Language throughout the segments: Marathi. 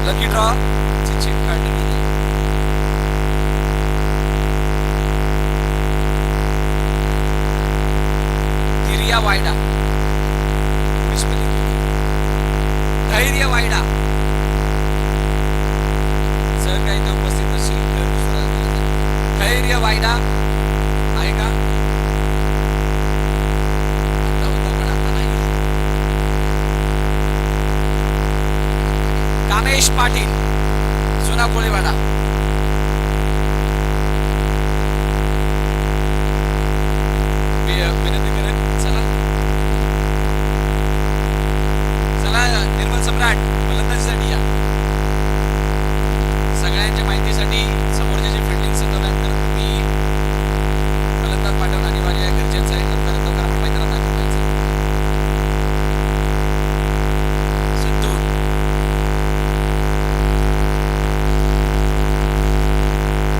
लकी ड्रॉ ची चीट काढली गेली. धैर्य वायडा, धैर्य वायडा. जर काही न उपस्थित असेल तर दुसरा धैर्य वायडा आहे का? कामेश पाटील जुना कोळीवाडा. विनंती करेन. चला चला निर्मल सम्राट फलंदाजीसाठी या. सगळ्यांच्या माहितीसाठी समोरच्या जे फिल्डिंग संदर्भात तर तुम्ही फलंदाज पाठवणं अनिवार्य आहे, गरजेचं आहे. लवकरात लवकर आपण मैदानात दाखल व्हायचं.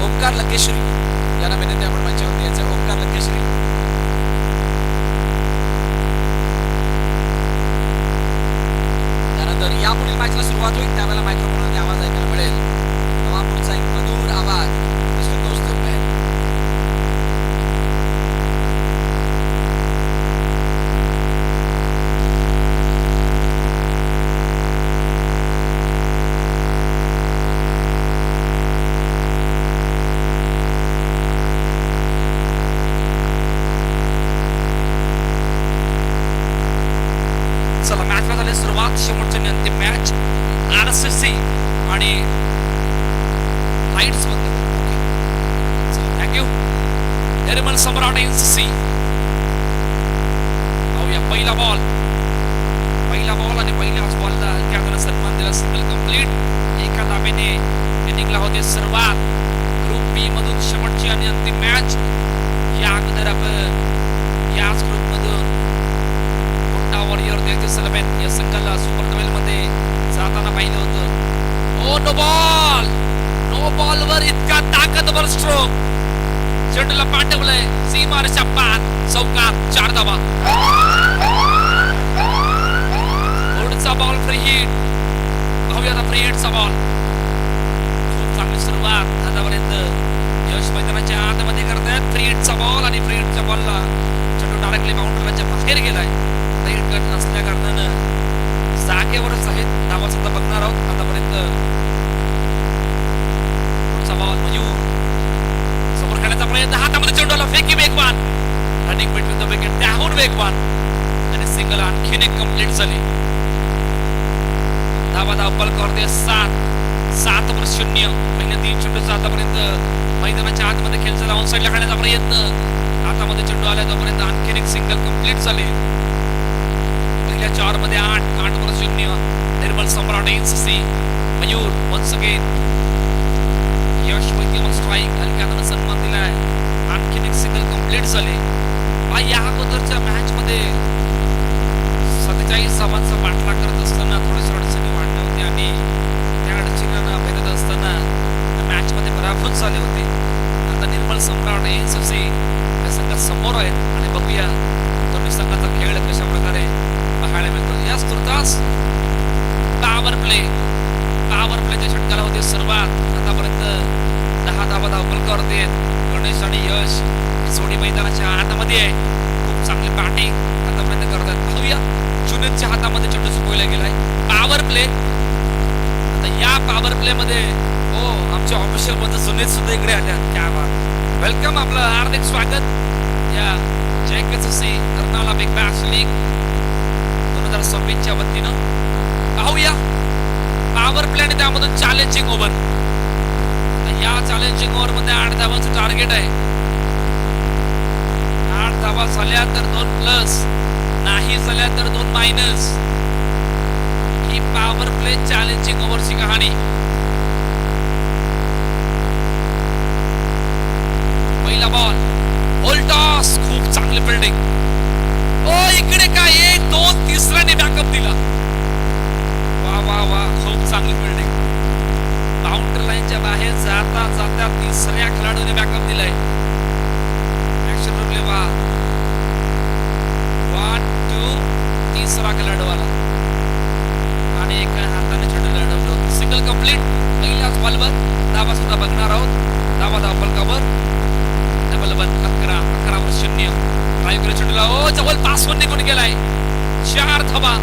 ओंकार लंकेश्वरी यांना विनंती आपण मंचावरती यायचं. ओंकार लंकेश्वरी. त्यानंतर यापुढील मॅचला सुरुवात होईल त्यावेळेला मायक्रोफोनमध्ये आवाज ऐकायला मिळेल. तेव्हा पुढचा एक मधुर आवाज मिस्टर दोस्त है. चला मॅचला झाली सुरुवात. शेवटची अंतिम मॅच आरसीसी आणि राईट्स मध्ये. चला थँक्यू. निर्मल सम्राट एनसीसी. पाहूया पहिला बॉल आणि पहिल्याच बॉलला कॅप्टन सन्मान दिला. Single complete. एका धावेने इनिंगला होते सुरुवात. ग्रुप बी मधून शेवटची आणि अंतिम मॅच. या अगोदर आपण याच ग्रुप मधून वॉरियर द्यायचे सलमेन या संघाला सुपर 12 मध्ये जाताना पाहिलं होतं. ओ नो बॉल वर इतका ताकदवर स्ट्रोक. चेंडूला पाठवलंय सीमारेषा पार. चौकार 4 धावा. पुढचा बॉल फ्री हिट. पाहूया आता फ्री हिटचा बॉल. खूप चांगली सुरुवात आतापर्यंत यश मैदानाच्या आतमध्ये करतायत. फ्री हिटचा बॉल आणि फ्री हिटच्या बॉलला चेंडू डायरेक्टली बाउंड्रीच्या बाहेर गेलाय. नसल्या कारणानं जागेवरच आहेत. धावा सुद्धा बघणार आहोत आतापर्यंत. पुढचा बॉल मयूर समोर खेळण्याचा प्रयत्न. हातामध्ये चेंडूला फेकी वेगवान. रनिंग बिटवीन द विकेट त्याहून वेगवान आणि सिंगल आणखीन एक कंप्लीट झाली. धावा बल्कवरती 7-0. पहिल्या 3 चेंडूचा आतापर्यंत मैदानाच्या आतमध्ये खेळ झाला. ऑन साईडला खेळण्याचा प्रयत्न. हातामध्ये चेंडू आला तोपर्यंत आणखीन एक सिंगल कंप्लीट झाले. 4 मध्ये 8-0. Nirmal Samrat NCC. Mayur once again. Yash Vaidya strike. हलक्यानं सन्मान दिलाय. आणखीन एक सिंगल कंप्लीट झाले. या अगोदरच्या मॅच मध्ये 47 धावांचा पाठलाग करत असताना थोडीशी अडचणी वाढल्या होत्या आणि त्या अडचणींना भेटत असताना मॅच मध्ये पराभूत झाले होते. आता निर्मल सम्राट एनसीसी या संघात समोर आहेत आणि बघूया दोन्ही संघाचा खेळ कशा प्रकारे पाहायला मिळतो. याच तुर्तास पॉवर प्लेच्या षटकाला होती सुरुवात. आतापर्यंत 10 धावा धावपलकावरती आहेत. गणेश आणि यश जोडी मैदानाच्या हातामध्ये आहे. खूप चांगली बॅटिंग आतापर्यंत करत आहेत. पाहूया जुनेदच्या हातामध्ये चेंडू चुकवला गेलाय. Power play. आता या पॉवर प्ले मध्ये आमच्या ऑफिशियल मध्ये जुनेद सुद्धा इकडे आल्या. क्या बात. वेलकम. आपलं हार्दिक स्वागत या JKCC Karnala big Bash league 2026 च्या वतीनं. पाहूया पॉवर प्ले आणि त्यामधून चॅलेंजिंग ओव्हर. या चॅलेंजिंग ओव्हर मध्ये 8 धावांचं टार्गेट आहे. 8 धावा झाल्या तर 2 प्लस, नाही झाल्या तर 2 मायनस. ही पॉवर प्ले चॅलेंजिंग ओव्हरची कहाणी. पहिला बॉल ओल्टॉस. खूप चांगली फिल्डिंग. इकडे काय 1-2 तिसऱ्याने बॅकअप दिला. वा खूप चांगली फिल्डिंग. बाउंड्री लाईनच्या बाहेर जाता तिसऱ्या खेळाडूने बॅकअप दिलाय. ऍक्शन रोखले. 1-2 तिसरा खेळाडू आला आणि एका हाताने चेंडू लढवलं. Single complete. पहिल्याच बॉलवर धावा सुद्धा बघणार आहोत. धावा फलकावर डबल 11 वर 0. ड्राईव्ह केलं चेंडूला. ओ जवळ पासवर निघून गेलाय. 4 धावा.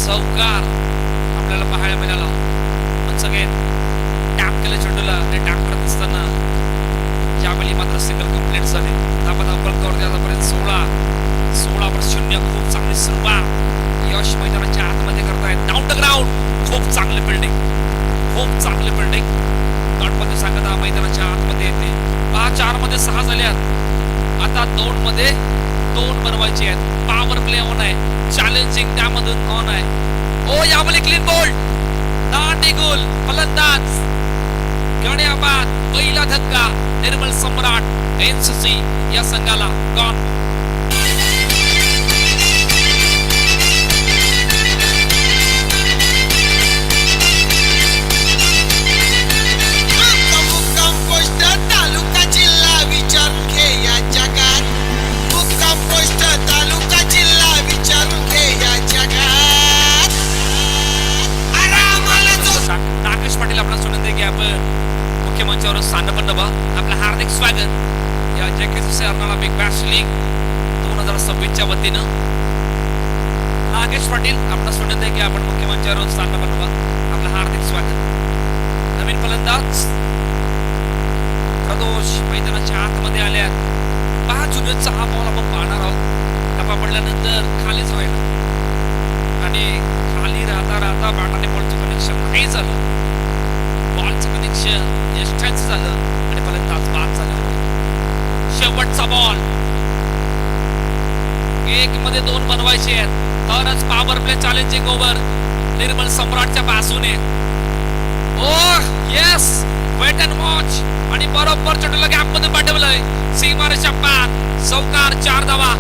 चौकार आपल्याला पाहायला मिळाला. वन्स अगेन टॅप केलं चेंडूला आणि टॅप करत असताना ज्यावेळी मात्र सिंगल कंप्लीट झाले. धावा फलकावरती आतापर्यंत 16 वर 0. खूप चांगली सुरुवात यश मैदानाच्या आतमध्ये करतायत. Down the ground. खूप चांगली बिल्डिंग. डॉटमध्ये सांगत मैदानाच्या आतमध्ये येते. 4 मध्ये 6 झाल्यात. आता 2 मध्ये 2 बनवायचे आहेत. पॉवर प्ले ऑन आहे. चॅलेंजिंग त्यामधून ऑन आहे. ओ यावेळी क्लीन बोल्ड. दांडी गोल. फलंदाज गण्याबाद. पहिला धक्का निर्मल सम्राट एनसीसी या संघाला गॉन. नागेश पाटील आपला सोडून दे की आपण मुख्य मंचावर स्थान पण दबा. आपलं हार्दिक स्वागत या JKCC Arnala big Bash league 2026 च्या वतीनं. नागेश पाटील आपला सोडून दे की आपण मुख्य मंचावर स्थान पण दबा. आपलं हार्दिक स्वागत. नवीन फलंदाज प्रदोष मैदानाच्या आतमध्ये आल्यात. 5 जुन्याचा हा बॉल आपण पाहणार आहोत. टप्पा पडल्यानंतर खालीच राहिला आणि खाली राहता बॅटाने बॉलचं कनेक्शन नाही झालं. बॉलचं कनेक्शन यष्टाचं झालं आणि फलंदाज बाद झालं. शेवटचा बॉल. 1 मध्ये 2 बनवायचे आहेत तरच पॉवर प्ले चॅलेंजिंग ओव्हर निर्मल सम्राटच्या बाजूने. Oh yes. Wait and watch. आणि बरोबर चेंडूला गॅप मध्ये पाठवलंय. सीमारेषा पार. चौकार. 4 धावा.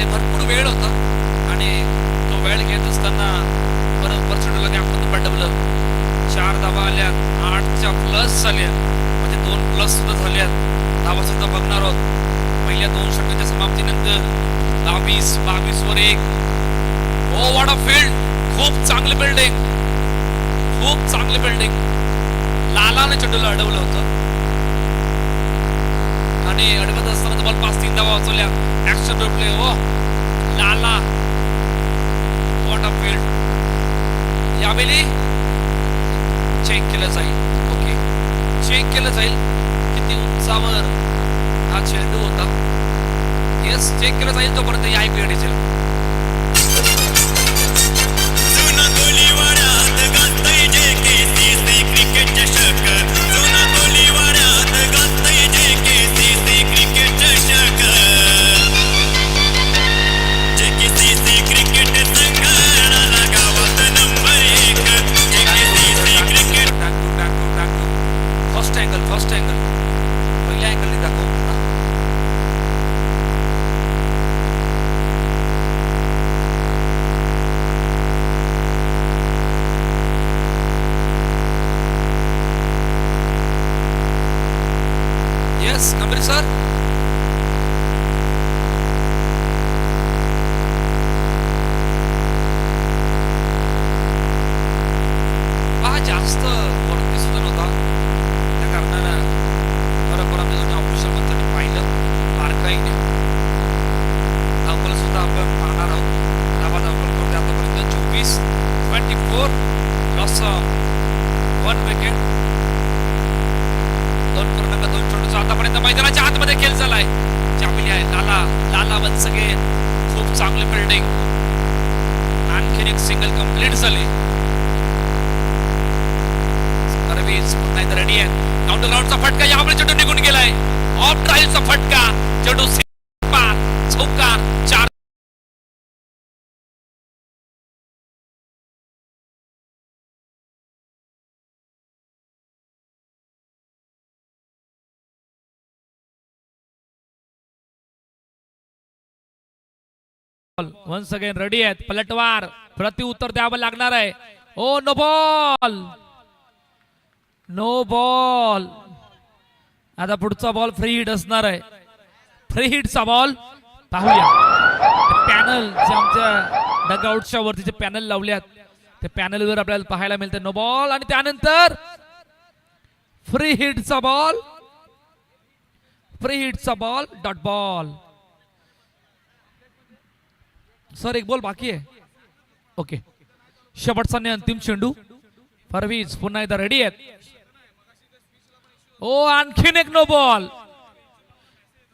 भरपूर वेळ होता आणि तो वेळ घेत असताना बरोबर चेंडूला गॅपमध्ये पाठवलं. 4 धावा आल्यात. 8च्या प्लस झाल्या म्हणजे 2 प्लस सुद्धा झाल्यात. धावा सुद्धा बघणार आहोत. पहिल्या 2 षटकांच्या समाप्तीनंतर 22 वर 1. ओ व्हॉट अ फील्ड. खूप चांगली बिल्डिंग. लालाने चेंडूला अडवलं होतं आणि अडवत असताना बॉल 5-3 धावा वाचवल्या. Action replay. Oh la la. What a field. यावेळी चेक केलं जाईल. ओके चेक केलं जाईल किती उंचावर हा चेंडू होता. येस चेक केलं जाईल तोपर्यंत या IPL फर्स्ट अँगल पहिल्या अँगलने दाखव. येस गंभीर सर. जास्त वरती सुद्धा नव्हता त्या कारणानं बरोबर आम्ही दोन्ही ऑफिशियल मध्ये पाहिलं बारकाईने. धावफल सुद्धा आपण पाहणार आहोत. धावा करतो आतापर्यंत 24 लॉस 1 विकेट. 2.2 चेंडूचा आतापर्यंत मैदानाच्या आतमध्ये खेळ झालाय. चापिली आहे लाला. Once again. खूप चांगली फिल्डिंग सिंगल कंप्लीट झाले. परवेज पुन्हा एकदा रेडी आहे. काउंटर राऊंडचा फटका यावेळी चेंडू निघून गेलाय. ऑफ ड्राईव्हचा फटका चेंडू पार चौकार 4. वन्स अगेन रेडी आहेत. पलटवार प्रति उत्तर द्यावं लागणार आहे. Oh no ball, no ball. आता पुढचा बॉल फ्री हिट असणार आहे. फ्री हिटचा बॉल पाहूया. पॅनल जे आमच्या डगआउटच्या वरती जे पॅनल लावल्यात त्या पॅनलवर आपल्याला पाहायला मिळते नो बॉल. आणि त्यानंतर फ्री हिटचा बॉल, फ्री हिटचा बॉल डॉट बॉल. सर एक बॉल बाकी आहे. ओके, शेवटचा आणि अंतिम चेंडू. परवीज पुन्हा एकदा रेडी आहेत. ओ आणखीन एक नो बॉल.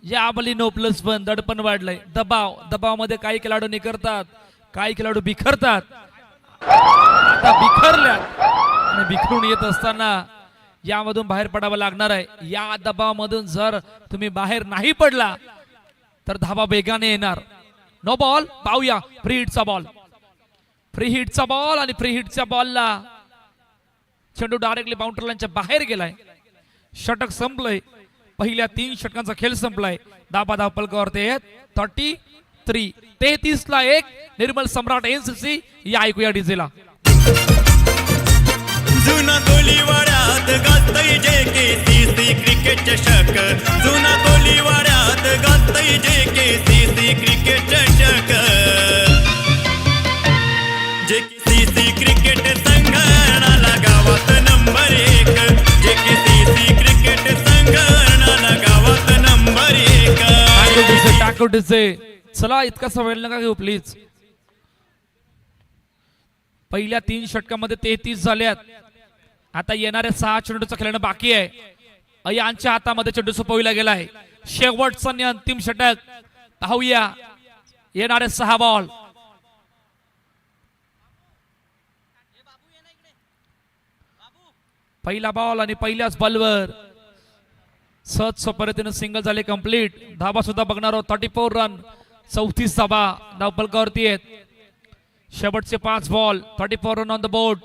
या बली नो प्लस पण दडपण वाढलंय. दबाव, दबाव मध्ये काही खेळाडू निखरतात, काही खेळाडू बिखरतात. आता बिखरल्यात आणि बिखरून येत असताना यामधून बाहेर पडावं लागणार आहे. या दबावामधून जर तुम्ही बाहेर नाही पडला तर धाबा वेगाने येणार. No ball. पाहूया फ्री हिटचा बॉल, फ्री हिटचा बॉल. आणि फ्री हिटच्या बॉलला चेंडू डायरेक्टली बाउंड्री लाईनच्या बाहेर गेलाय. षटक संपलंय. पहिल्या 3 षटकांचा खेळ संपलाय. धाबा पलकावरती 33. 33 ला 1. निर्मल सम्राट एनसीसी. या ऐकूया डीजेला. जुना कोलीवाड्यात गाजतय JKCC क्रिकेट चषक. जुना कोलीवाड्यात गाजतय JKCC क्रिकेट चषक. JKCC क्रिकेट संघाला गावात नंबर 1. JKCC क्रिकेट संघाला गावात नंबर 1. टाकोटीचे चला इतका सवय नका घेऊ प्लीज. पहिल्या 3 षटकामध्ये 33 झाल्यात. आता येणाऱ्या 6 चेंडूचा खेळणं बाकी आहे. अयांच्या हातामध्ये चेंडू सोपविला गेलाय. शेवटचा आणि अंतिम षटक. पाहूया येणारे 6 बॉल. पहिला बॉल आणि पहिल्याच बॉलवर सहज पद्धतीने सिंगल झाले कंप्लीट. धाबा सुद्धा बघणार आहोत. 34 रन, 34 धाबा धावपलकावरती आहेत. शेवटचे 5 ball, 34 run on the board.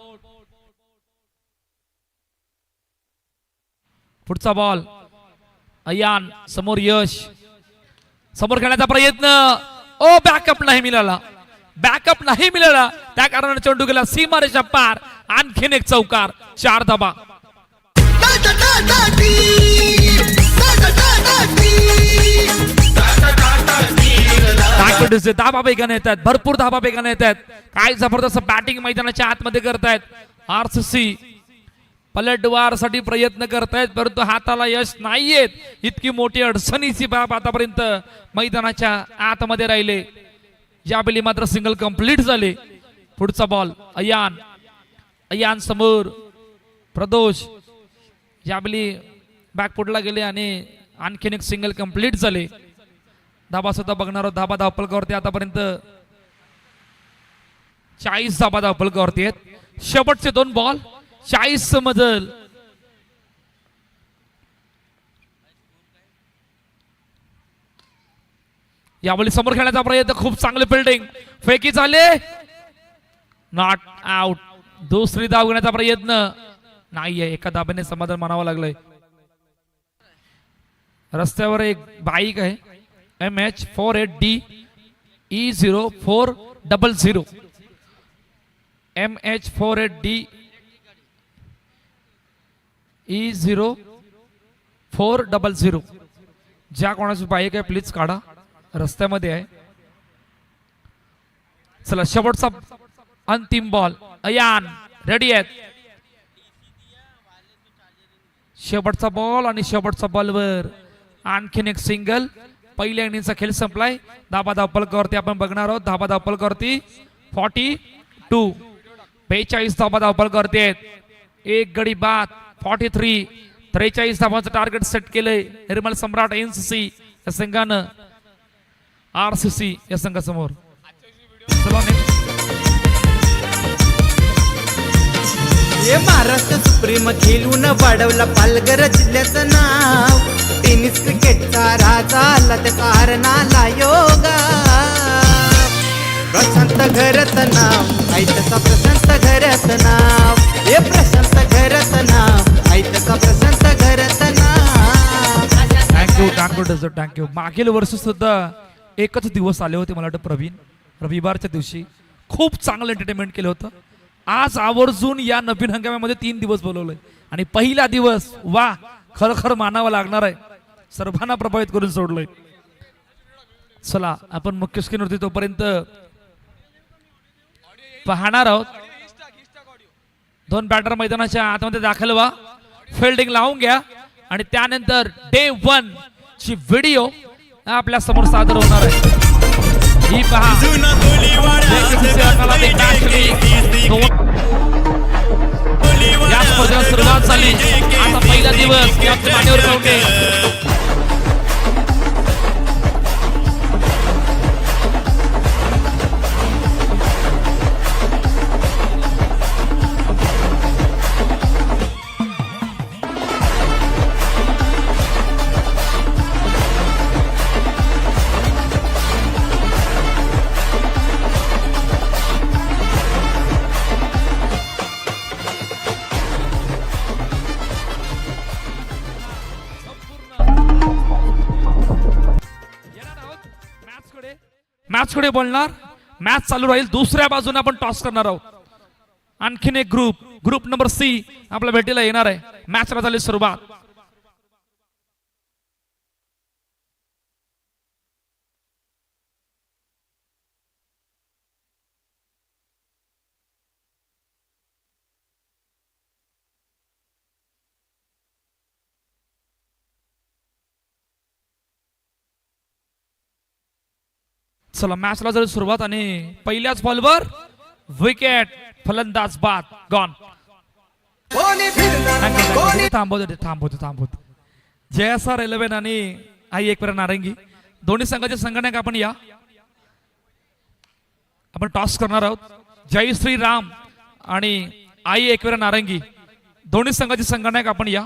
पुढचा बॉल अयान समोर. यश समोर खेळण्याचा प्रयत्न. ओ बॅकअप नाही मिळाला, बॅकअप नाही मिळाला. त्या कारणाने चेंडू गेला सीमारेषा पार. आणखीन एक चौकार. 4 धाबा. धाबा वेगाने येत आहेत. भरपूर धाबा वेगाने येत आहेत. काय जबरदस्त बॅटिंग मैदानाच्या आतमध्ये करतायत. आरसीसी पलटवारसाठी प्रयत्न करतायत परंतु हाताला यश नाहीयेत. इतकी मोठी अडचणीची बाब आतापर्यंत मैदानाच्या आतमध्ये राहिले. यावेळी मात्र सिंगल कंप्लीट झाले. पुढचा बॉल अयान. अयान समोर प्रदोष. यावेळी बॅकफुटला गेले आणि आणखीन एक सिंगल कंप्लीट झाले. धाबा सुद्धा बघणार आहोत. धाबा धावपलकावरती आतापर्यंत 40 धाबा धावपलकावरती आहेत. शेवटचे 2 बॉल 40 मधल. यावेळी समोर खेळण्याचा प्रयत्न. खूप चांगले फिल्डिंग. फेकी झाले. Not out. दुसरी धाव घेण्याचा प्रयत्न नाहीये. एका धाब्याने समाधान मानावं लागलंय. रस्त्यावर एक बाईक आहे. MH48D E0400. MH48D E0400. ज्या कोणाची बाईक आहे प्लीज काढा. रस्त्यामध्ये आहे. चला शेवटचा अंतिम बॉल. अयान रेडी आहेत. शेवटचा बॉल आणि शेवटचा बॉलवर आणखीन एक सिंगल. पहिल्या इनिंगचा खेळ संपलाय. धाबा धावपलकावरती आपण बघणार आहोत. धाबा धावपलकावरती 42. 42 धाबा धावपलकावरती आहेत. एक गडी बाद. 43. 43 धावांचं टार्गेट सेट केलंय निर्मल सम्राट एनसीसी या संघानं RCC या संघासमोर. चला नेक्स्ट. महाराष्ट्र सुप्रीम खेळून वाढवलं पालघर जिल्ह्याचं नाव. टेनिस क्रिकेटचा राजा आला त्या कारणाला योगा. प्रशांत घरचं नाव ऐकता प्रशांत घरचं नाव. हे प्रशांत घरचं नाव ऐकता प्रशांत घरचं नाव. थँक्यू. मागील वर्षी सुद्धा एकच दिवस आले होते मला वाटतं प्रवीण, रविवारच्या दिवशी खूप चांगलं एंटरटेनमेंट केलं होतं. आज आवर्जून या नवीन हंगामामध्ये 3 दिवस बोलवलंय आणि पहिला दिवस वा खरं मानावं लागणार आहे, सर्वांना प्रभावित करून सोडलंय. चला आपण मुख्य स्क्रीनवरती तोपर्यंत पाहणार आहोत. 2 बॅटर मैदानाच्या आतमध्ये दाखल व्हा, फिल्डिंग लावून घ्या आणि त्यानंतर डे 1 ची व्हिडिओ आपल्या समोर सादर होणार आहे. ही पहा जुना या स्पर्धेला सुरुवात झाली. आता पहिला दिवस मान्यवर पाहुणे मॅच कडे बोलणार. मॅच चालू राहील. दुसऱ्या बाजूने आपण टॉस करणार आहोत. आणखीन एक ग्रुप नंबर C आपल्या भेटीला येणार आहे. मॅचला झाली सुरुवात. चला मॅचला झाली सुरुवात आणि पहिल्याच बॉलवर विकेट. फलंदाज बाद गॉन. थांबवतो. JSR 11 आणि I-11 नारंगी दोन्ही संघाचे संगणक आपण या. आपण टॉस करणार आहोत. जय श्रीराम आणि I-11 नारंगी दोन्ही संघाचे संगणक आपण या.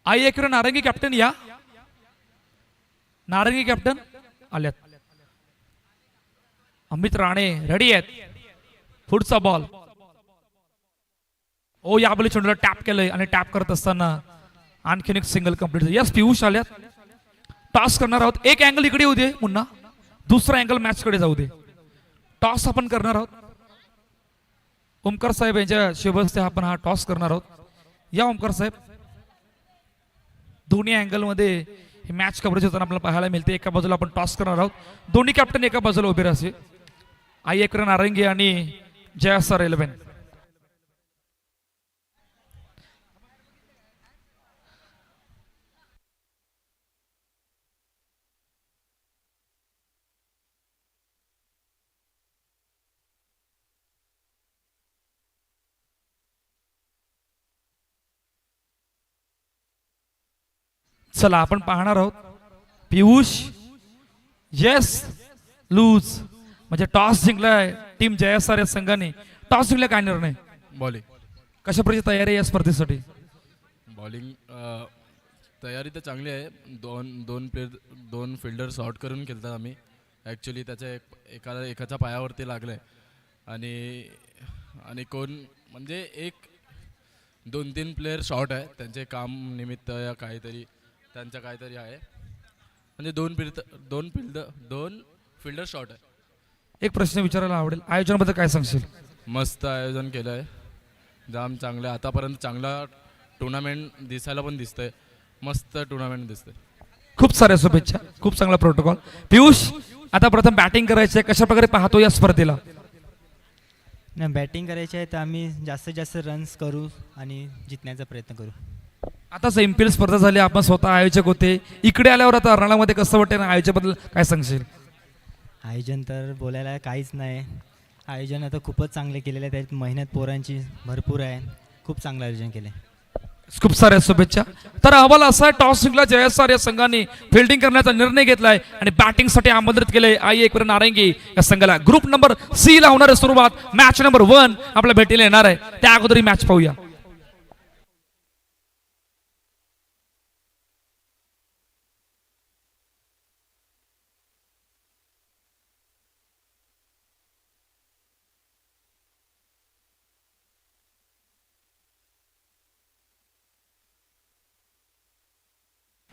I-11 नारंगी कॅप्टन या. नारंगी कॅप्टन आल्यात. अमित राणे रेडी आहेत. पुढचा बॉल. ओ या बॉल चेंडूला टॅप केलंय आणि टॅप करत असताना आणखीन एक सिंगल कंप्लीट. यस पियुष आल्यात. टॉस करणार आहोत. एक अँगल इकडे येऊ दे मुन्ना, दुसरा अँगल मॅच कडे जाऊ दे. टॉस आपण करणार आहोत. ओमकार साहेब यांच्या शुभहस्ते आपण हा टॉस करणार आहोत. या ओमकार साहेब. दोन्ही अँगल मध्ये ही मॅच कव्हरेज होताना आपल्याला पाहायला मिळते. एका बाजूला आपण टॉस करणार आहोत. दोन्ही कॅप्टन एका बाजूला उभे राहते. I-11 नारंगी आणि JSR 11. चला आपण पाहणार आहोत. पियुष येस लूज म्हणजे टॉस जिंकलाय टीम JSR या संघाने. टॉस जिंकला काय निर्णय? बॉलिंग. कशा प्रकारची तयारी आहे या स्पर्धेसाठी? बॉलिंग तयारी तर चांगली आहे. दोन फिल्डर शॉर्ट करून खेळतात आम्ही. ॲक्च्युली त्याच्या एकाच्या पायावरती लागलं आहे आणि कोण म्हणजे 2-3 प्लेयर शॉर्ट आहे. त्यांचे काम निमित्त या काहीतरी आहे. म्हणजे दोन फिल्डर शॉर्ट आहे. एक प्रश्न विचारायला आवडेल, आयोजनाबद्दल काय सांगशील? मस्त आयोजन केलं आहे. जाम चांगलं. आतापर्यंत चांगला टुर्नामेंट दिसायला पण दिसतंय. मस्त टुर्नामेंट दिसतंय. खूप साऱ्या शुभेच्छा. खूप चांगला प्रोटोकॉल. पियुष आता प्रथम बॅटिंग करायची आहे. कशा प्रकारे पाहतो या स्पर्धेला? नाही, बॅटिंग करायची आहे तर आम्ही जास्तीत जास्त रन्स करू आणि जिंकण्याचा प्रयत्न करू. आताच एमपीएल स्पर्धा झाली, आपण स्वतः आयोजक होते. इकडे आल्यावर आता अर्नाळामध्ये कसं वाटतं ना, आयोजकाबद्दल काय सांगशील? आयोजन तर बोलायला काहीच नाही. आयोजन आता खूपच चांगले केलेले आहे. त्यात मेहनत पोरांची भरपूर आहे. खूप चांगलं आयोजन केलं आहे. खूप साऱ्या शुभेच्छा. तर अहवाल असा आहे, टॉस जिंकला जयस्वार या संघाने फिल्डिंग करण्याचा निर्णय घेतलाय आणि बॅटिंगसाठी आमंत्रित केले आई एकवर नारंगी या संघाला. ग्रुप नंबर सी ला होणारी सुरुवात मॅच नंबर 1 आपल्या भेटीला येणार आहे. त्या अगोदर मॅच पाहूया.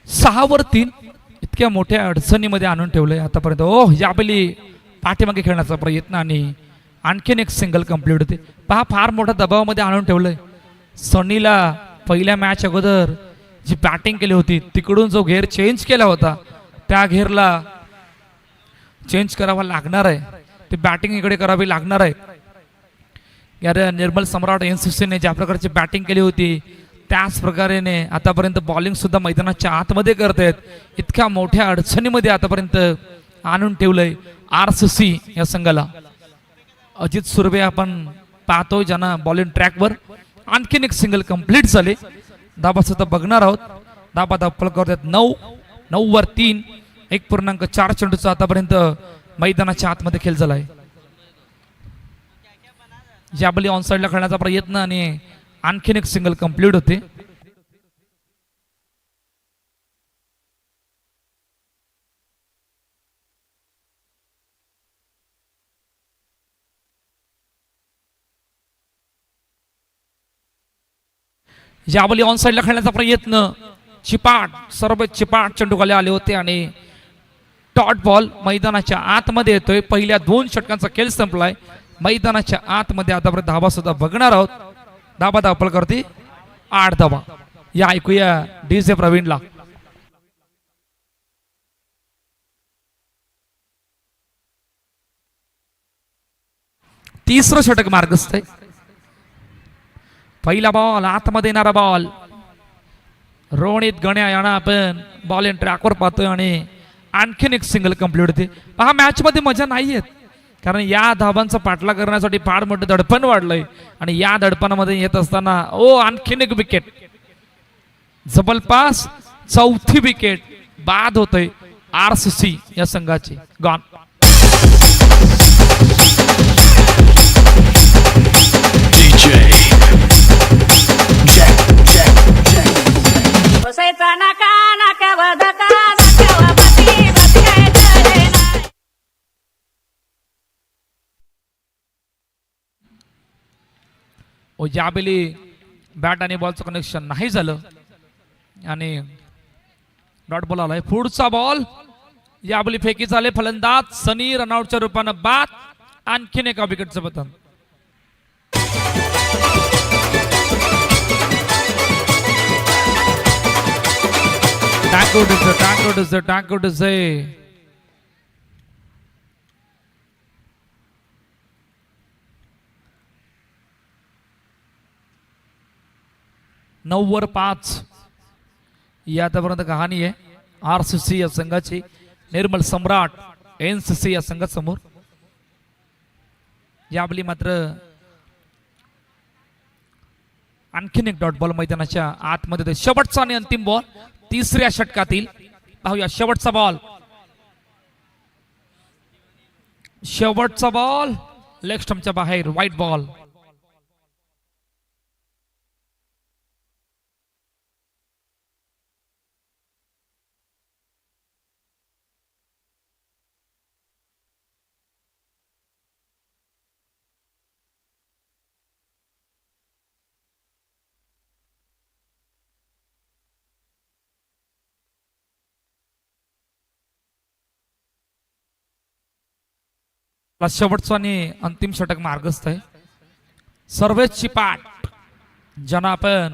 सहा वर 3 इतक्या मोठ्या अडचणीमध्ये आणून ठेवलंय आतापर्यंत. ओ यावेळी पाठीमागे खेळण्याचा प्रयत्न आणि आणखीन एक सिंगल कंप्लीट होते. पहा फार मोठ्या दबावामध्ये आणून ठेवलंय. सनीला पहिल्या मॅच अगोदर जी बॅटिंग केली होती तिकडून जो घेर चेंज केला होता त्या घेरला चेंज करावा लागणार आहे. ते बॅटिंग इकडे करावी लागणार आहे. यार निर्मल सम्राट एनसीसीने ज्या प्रकारची बॅटिंग केली होती त्याच प्रकारेने आतापर्यंत बॉलिंग सुद्धा मैदानाच्या आतमध्ये करतायत. इतक्या मोठ्या अडचणीमध्ये आतापर्यंत आणून ठेवलंय आरसीसी या संघाला. अजित सुर्वे आपण पाहतोय ज्यांना बॉलिंग ट्रॅकवर. आणखीन एक सिंगल कंप्लीट झाले. धाबा सुद्धा बघणार आहोत. धाबा धापल करतात 9 वर 3 1.4 चेंडूचा आतापर्यंत मैदानाच्या आतमध्ये खेळ झालाय. याबली ऑन साइडला खेळण्याचा प्रयत्न आणि आणखीन एक सिंगल कंप्लीट होते. यावली ऑन साइडला खेळण्याचा प्रयत्न चिपाट सर्व चिपाट चेंडू खाली आले होते आणि डॉट बॉल मैदानाच्या आतमध्ये येतोय. पहिल्या 2 षटकांचा खेळ संपलाय. मैदानाच्या आतमध्ये आतापर्यंत धाबा सुद्धा बघणार आहोत. धाबा धापल करते 8 धाबा. या ऐकूया डीजे प्रवीणला. तिसरं षटक मार्गस्थ आहे. पहिला बॉल आतमध्ये येणारा बॉल. रोहित गण्या यांना आपण बॉल इन ट्रॅकवर पाहतोय आणि आणखीन एक सिंगल कंप्लीट होते. हा मॅच मध्ये मजा नाही येत कारण या धाबांचा पाठला करण्यासाठी फार मोठं दडपण वाढलंय आणि या दडपणामध्ये येत असताना आणखीन एक विकेट. जबरपास 4थी विकेट बाद होतोय आरसीसी या संघाची. गॉन. बसायचा नाका नाक्यावर धका नाक्यावर बसी बसी काय चढे नाही. यावेळी बॅट आणि बॉलचं कनेक्शन नाही झालं आणि डॉट बॉल आलाय. पुढचा बॉल यावेळी फेकी झाले. फलंदाज सनी रनआउटच्या रूपानं बाद. आणखीन एका विकेटचं पतन. टाकआउट इज 9 वर 5 या आतापर्यंत कहाणी आहे आरसीसी या संघाची. निर्मल सम्राट एनसीसी या संघासमोर. यावेळी मात्र आणखीन एक डॉट बॉल मैदानाच्या आतमध्ये. शेवटचा आणि अंतिम बॉल तिसऱ्या षटकातील. पाहूया शेवटचा बॉल. शेवटचा बॉल लेग स्टंपच्या बाहेर. White ball. शेवटचा आणि अंतिम षटक मार्गस्थ आहे. सर्वेच चिपाट ज्यांना आपण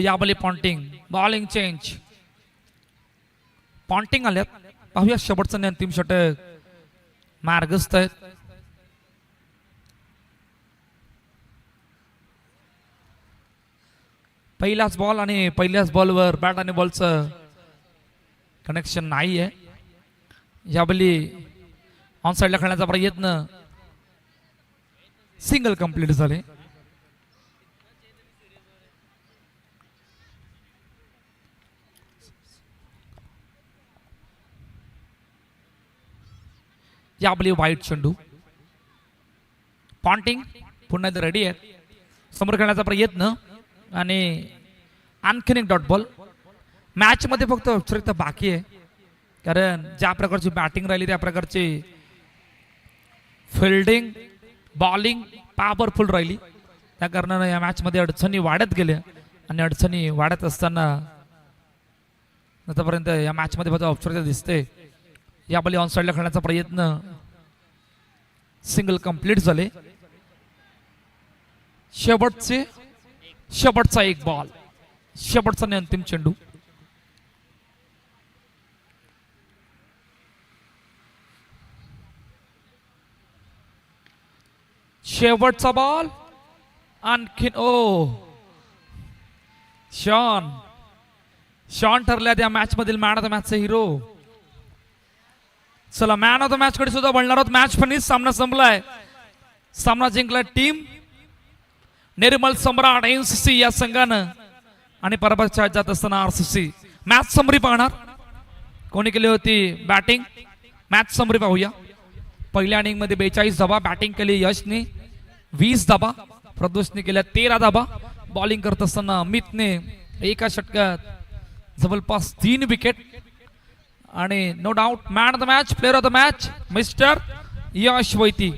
यावेळी पॉन्टिंग बॉलिंग चेंज पॉन्टिंग आल्यात. पाहूया शेवटचं आणि अंतिम षटक मार्गस्थ आहेत. पहिलाच बॉल आणि पहिल्याच बॉलवर बॅट आणि बॉलचं कनेक्शन नाही आहे. यावेळी ऑन साईडला खेळण्याचा प्रयत्न सिंगल कंप्लीट झाले. यावेळी वाईट चेंडू. पॉन्टिंग पुन्हा एकदा रेडी आहेत. समोर खेळण्याचा प्रयत्न आणि आणखीन एक डॉट बॉल. मॅच मध्ये फक्त औपचारिकता बाकी आहे, कारण ज्या प्रकारची बॅटिंग राहिली त्या प्रकारची फिल्डिंग बॉलिंग पॉवरफुल राहिली. त्या कारणानं या मॅच मध्ये अडचणी वाढत गेल्या आणि अडचणी वाढत असताना आतापर्यंत या मॅच मध्ये फक्त औपचारिकता दिसते. या बॉली ऑन साईडला खेळण्याचा प्रयत्न सिंगल कंप्लीट झाले. शेवटचा एक बॉल, शेवटचा आणि अंतिम चेंडू. शेवटचा बॉल आणखीन शॉन ठरल्यात या मॅच मधील मॅन ऑफ द मॅचचे हिरो. चला मॅन ऑफ द मॅच कडे सुद्धा बोलणार आहोत. मॅच फिनिश, सामना संपलाय. सामना जिंकला टीम निर्मल सम्राट एनसीसी या संघानं आणि पराभवाच्या जात असताना आरसीसी. मॅच समरी पाहणार. कोणी केली होती बॅटिंग? मॅच समरी पाहूया. पहिल्या इनिंग मध्ये 42 धावा बॅटिंग केली यशने, 20 धावा प्रदोषने केल्या, 13 धावा. बॉलिंग करत असताना अमितने एका षटकात जवळपास 3 विकेट. आणि no doubt man of the match, player of the match mister Yash Vaiti.